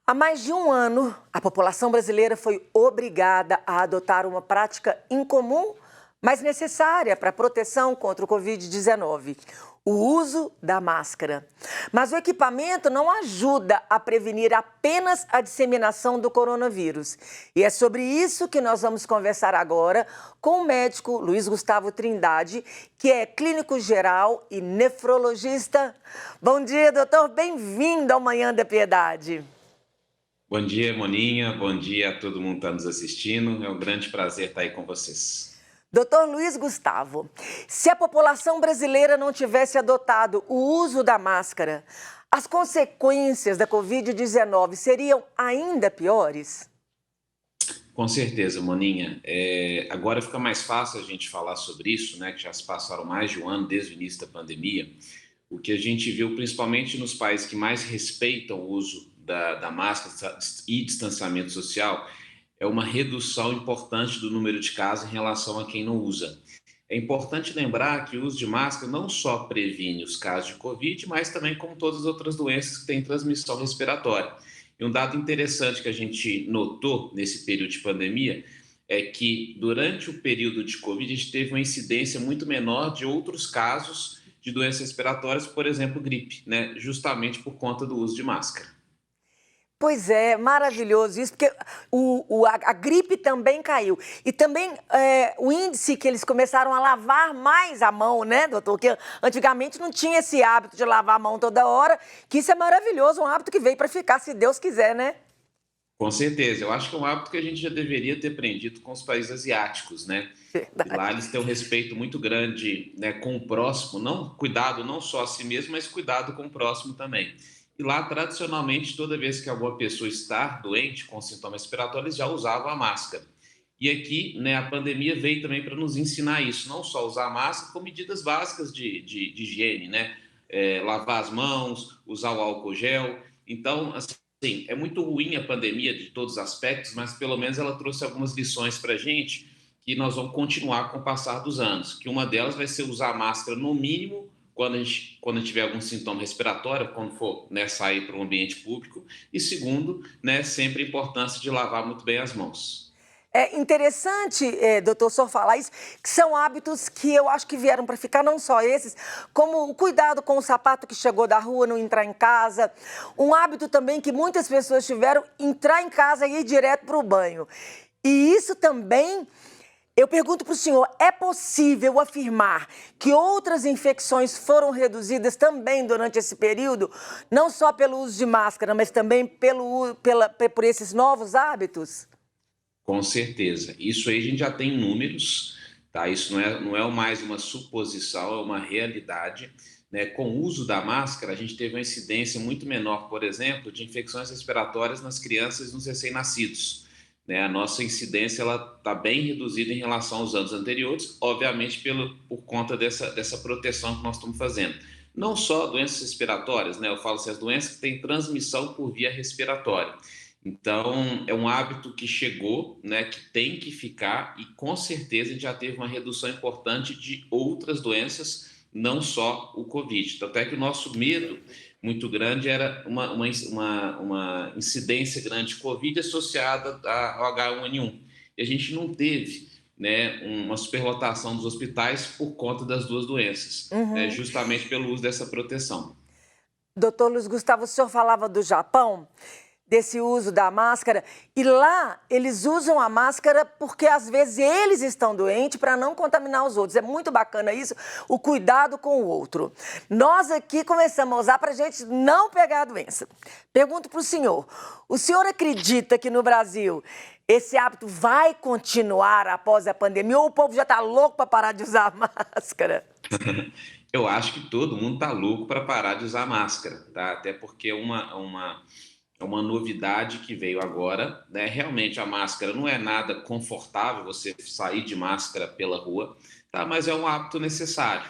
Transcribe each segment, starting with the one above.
Há mais de um ano, a população brasileira foi obrigada a adotar uma prática incomum, mas necessária para a proteção contra o Covid-19, o uso da máscara. Mas o equipamento não ajuda a prevenir apenas a disseminação do coronavírus. E é sobre isso que nós vamos conversar agora com o médico Luiz Gustavo Trindade, que é clínico geral e nefrologista. Bom dia, doutor. Bem-vindo ao Manhã da Piedade. Bom dia, Moninha. Bom dia a todo mundo que está nos assistindo. É um grande prazer estar aí com vocês. Doutor Luiz Gustavo, se a população brasileira não tivesse adotado o uso da máscara, as consequências da Covid-19 seriam ainda piores? Com certeza, Moninha. Agora fica mais fácil a gente falar sobre isso, né? Que já se passaram mais de um ano desde o início da pandemia. O que a gente viu, principalmente nos países que mais respeitam o uso da máscara e distanciamento social, é uma redução importante do número de casos em relação a quem não usa. É importante lembrar que o uso de máscara não só previne os casos de Covid, mas também como todas as outras doenças que têm transmissão respiratória. E um dado interessante que a gente notou nesse período de pandemia é que durante o período de Covid a gente teve uma incidência muito menor de outros casos de doenças respiratórias, por exemplo, gripe, né? Justamente por conta do uso de máscara. Pois é, maravilhoso isso, porque a gripe também caiu. E também o índice que eles começaram a lavar mais a mão, né, doutor? Que antigamente não tinha esse hábito de lavar a mão toda hora, que isso é maravilhoso, um hábito que veio para ficar, se Deus quiser, né? Com certeza, eu acho que é um hábito que a gente já deveria ter aprendido com os países asiáticos, né? E lá Verdade. eles têm um respeito muito grande, né, com o próximo, não cuidado não só a si mesmo, mas cuidado com o próximo também. E lá, tradicionalmente, toda vez que alguma pessoa está doente com sintomas respiratórios, já usava a máscara. E aqui, né, a pandemia veio também para nos ensinar isso, não só usar máscara, com medidas básicas de higiene, né? Lavar as mãos, usar o álcool gel. Então, assim, é muito ruim a pandemia de todos os aspectos, mas pelo menos ela trouxe algumas lições para a gente que nós vamos continuar com o passar dos anos. Que uma delas vai ser usar máscara no mínimo quando tiver algum sintoma respiratório, quando for, né, sair para um ambiente público. E segundo, né, sempre a importância de lavar muito bem as mãos. É interessante, doutor, só falar isso, que são hábitos que eu acho que vieram para ficar, não só esses, como o cuidado com o sapato que chegou da rua, não entrar em casa. Um hábito também que muitas pessoas tiveram, entrar em casa e ir direto para o banho. E isso também, eu pergunto para o senhor, é possível afirmar que outras infecções foram reduzidas também durante esse período, não só pelo uso de máscara, mas também por esses novos hábitos? Com certeza. Isso aí a gente já tem números, tá? Isso não é mais uma suposição, é uma realidade. Né? Com o uso da máscara, a gente teve uma incidência muito menor, por exemplo, de infecções respiratórias nas crianças e nos recém-nascidos. Né? A nossa incidência ela está bem reduzida em relação aos anos anteriores, obviamente por conta dessa proteção que nós estamos fazendo. Não só doenças respiratórias, né? Eu falo assim, as doenças que têm transmissão por via respiratória. Então, é um hábito que chegou, né, que tem que ficar e com certeza a gente já teve uma redução importante de outras doenças, não só o Covid. Tanto é que o nosso medo muito grande era uma incidência grande de Covid associada ao H1N1. E a gente não teve, né, uma superlotação dos hospitais por conta das duas doenças, né, Uhum. justamente pelo uso dessa proteção. Doutor Luiz Gustavo, o senhor falava do Japão, desse uso da máscara, e lá eles usam a máscara porque às vezes eles estão doentes para não contaminar os outros. É muito bacana isso, o cuidado com o outro. Nós aqui começamos a usar para a gente não pegar a doença. Pergunto para o senhor acredita que no Brasil esse hábito vai continuar após a pandemia ou o povo já está louco para parar de usar a máscara? Eu acho que todo mundo está louco para parar de usar máscara, tá? Até porque é uma novidade que veio agora, né? Realmente a máscara não é nada confortável você sair de máscara pela rua, tá? Mas é um hábito necessário.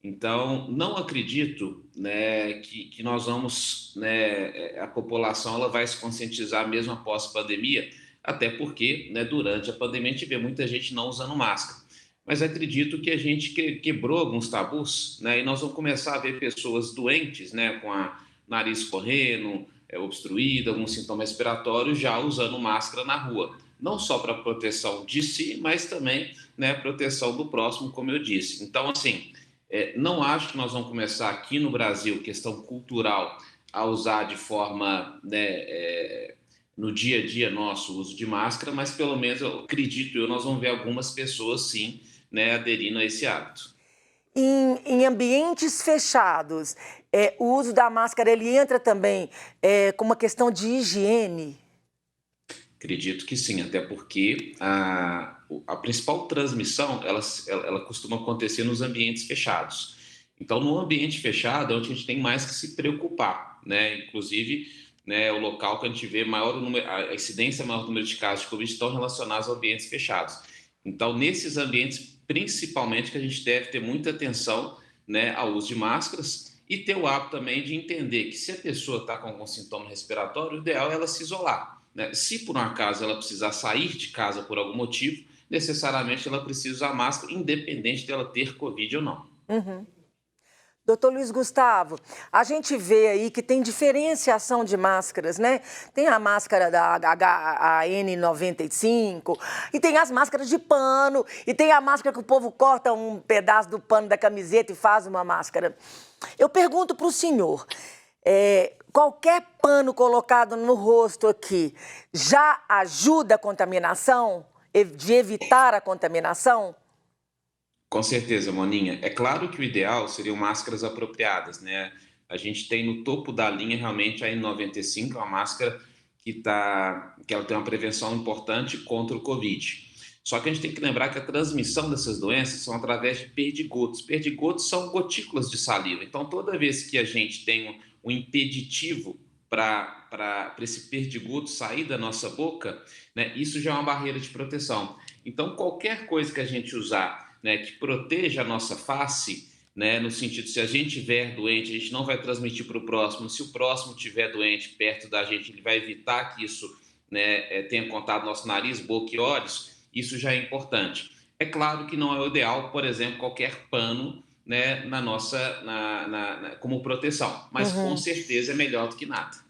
Então, não acredito, né, que nós vamos, né, a população ela vai se conscientizar mesmo após a pandemia, até porque, né, durante a pandemia a gente vê muita gente não usando máscara. Mas acredito que a gente quebrou alguns tabus, né, e nós vamos começar a ver pessoas doentes, né, com a nariz correndo, obstruída, algum sintoma respiratório, já usando máscara na rua. Não só para proteção de si, mas também, né, proteção do próximo, como eu disse. Então, assim, não acho que nós vamos começar aqui no Brasil, questão cultural, a usar de forma, né, no dia a dia nosso o uso de máscara, mas pelo menos, eu acredito nós vamos ver algumas pessoas, sim, né, aderindo a esse hábito. Em ambientes fechados, o uso da máscara ele entra também com uma questão de higiene? Acredito que sim, até porque a principal transmissão ela costuma acontecer nos ambientes fechados. Então, no ambiente fechado é onde a gente tem mais que se preocupar, né? Inclusive, né, o local que a gente vê maior número, a incidência maior número de casos de Covid estão relacionados a ambientes fechados. Então, nesses ambientes, principalmente, que a gente deve ter muita atenção, né, ao uso de máscaras e ter o hábito também de entender que se a pessoa está com algum sintoma respiratório, o ideal é ela se isolar, né? Se por um acaso ela precisar sair de casa por algum motivo, necessariamente ela precisa usar máscara, independente dela ter Covid ou não. Uhum. Doutor Luiz Gustavo, a gente vê aí que tem diferenciação de máscaras, né? Tem a máscara da N95, e tem as máscaras de pano, e tem a máscara que o povo corta um pedaço do pano da camiseta e faz uma máscara. Eu pergunto para o senhor, qualquer pano colocado no rosto aqui já ajuda a contaminação, de evitar a contaminação? Com certeza, Moninha. É claro que o ideal seriam máscaras apropriadas, né? A gente tem no topo da linha realmente a N95, uma máscara que ela tem uma prevenção importante contra o Covid. Só que a gente tem que lembrar que a transmissão dessas doenças são através de perdigotos. Perdigotos são gotículas de saliva. Então, toda vez que a gente tem um impeditivo para esse perdigoto sair da nossa boca, né, isso já é uma barreira de proteção. Então, qualquer coisa que a gente usar, né, que proteja a nossa face, né, no sentido, se a gente estiver doente, a gente não vai transmitir para o próximo. Se o próximo estiver doente perto da gente, ele vai evitar que isso, né, tenha contato nosso nariz, boca e olhos. Isso já é importante. É claro que não é o ideal, por exemplo, qualquer pano, né, como proteção, mas com Uhum. certeza é melhor do que nada.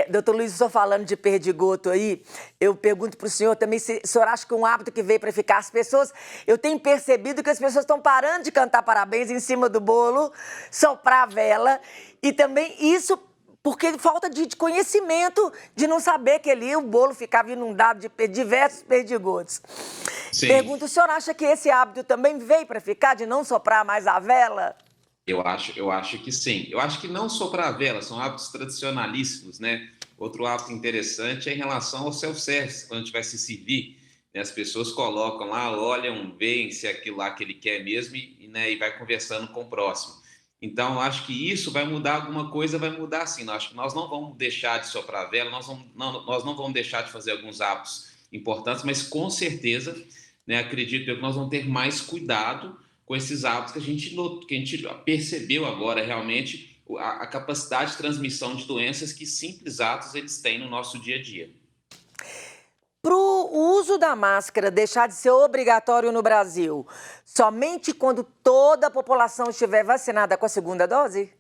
Doutor Luiz, só falando de perdigoto aí, eu pergunto para o senhor também se o senhor acha que um hábito que veio para ficar. As pessoas, eu tenho percebido que as pessoas estão parando de cantar parabéns em cima do bolo, soprar a vela, e também isso porque falta de conhecimento, de não saber que ali o bolo ficava inundado de diversos perdigotos. Sim. Pergunto, o senhor acha que esse hábito também veio para ficar, de não soprar mais a vela? Eu acho que sim. Eu acho que não soprar a vela, são hábitos tradicionalíssimos, né? Outro hábito interessante é em relação ao self-service, quando a gente vai se servir, né, as pessoas colocam lá, olham, veem se é aquilo lá que ele quer mesmo né, e vai conversando com o próximo. Então, eu acho que isso vai mudar alguma coisa, vai mudar sim. Eu acho que nós não vamos deixar de soprar a vela, nós não vamos deixar de fazer alguns hábitos importantes, mas com certeza, né, acredito eu que nós vamos ter mais cuidado com esses hábitos que a gente percebeu agora realmente a capacidade de transmissão de doenças que simples atos eles têm no nosso dia a dia. Para o uso da máscara deixar de ser obrigatório no Brasil, somente quando toda a população estiver vacinada com a segunda dose?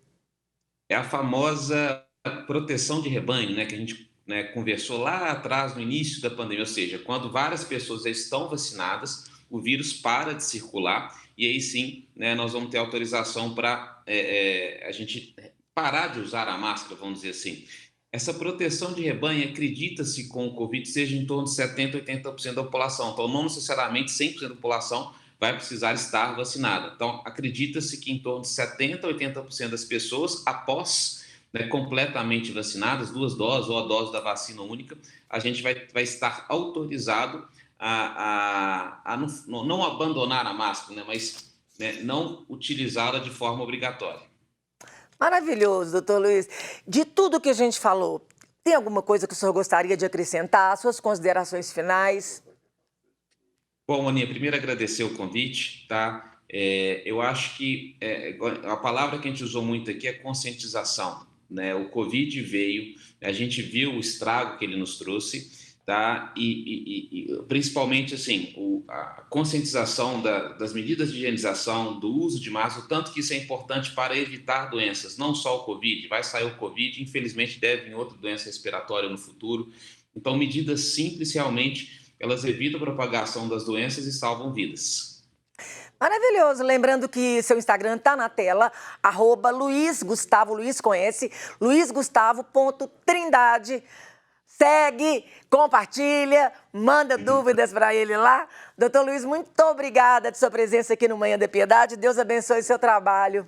É a famosa proteção de rebanho, né, que a gente, né, conversou lá atrás, no início da pandemia, ou seja, quando várias pessoas já estão vacinadas, o vírus para de circular e aí sim, né, nós vamos ter autorização para a gente parar de usar a máscara, vamos dizer assim. Essa proteção de rebanho, acredita-se com o Covid, seja em torno de 70% a 80% da população. Então, não necessariamente 100% da população vai precisar estar vacinada. Então, acredita-se que em torno de 70% a 80% das pessoas, após, né, completamente vacinadas, 2 doses ou a dose da vacina única, a gente vai estar autorizado a não abandonar a máscara, né, mas, né, não utilizá-la de forma obrigatória. Maravilhoso, doutor Luiz. De tudo que a gente falou, tem alguma coisa que o senhor gostaria de acrescentar? Suas considerações finais? Bom, Aninha, primeiro agradecer o convite, tá? Eu acho que a palavra que a gente usou muito aqui é conscientização, né? O Covid veio, a gente viu o estrago que ele nos trouxe, tá? E principalmente assim, a conscientização das medidas de higienização, do uso de máscara, o tanto que isso é importante para evitar doenças, não só o Covid. Vai sair o Covid, infelizmente deve vir outra doença respiratória no futuro. Então, medidas simples realmente, elas evitam a propagação das doenças e salvam vidas. Maravilhoso. Lembrando que seu Instagram está na tela, @LuizGustavo, Luiz conhece, luizgustavo.trindade. Segue, compartilha, manda dúvidas para ele lá. Doutor Luiz, muito obrigada de sua presença aqui no Manhã da Piedade. Deus abençoe seu trabalho.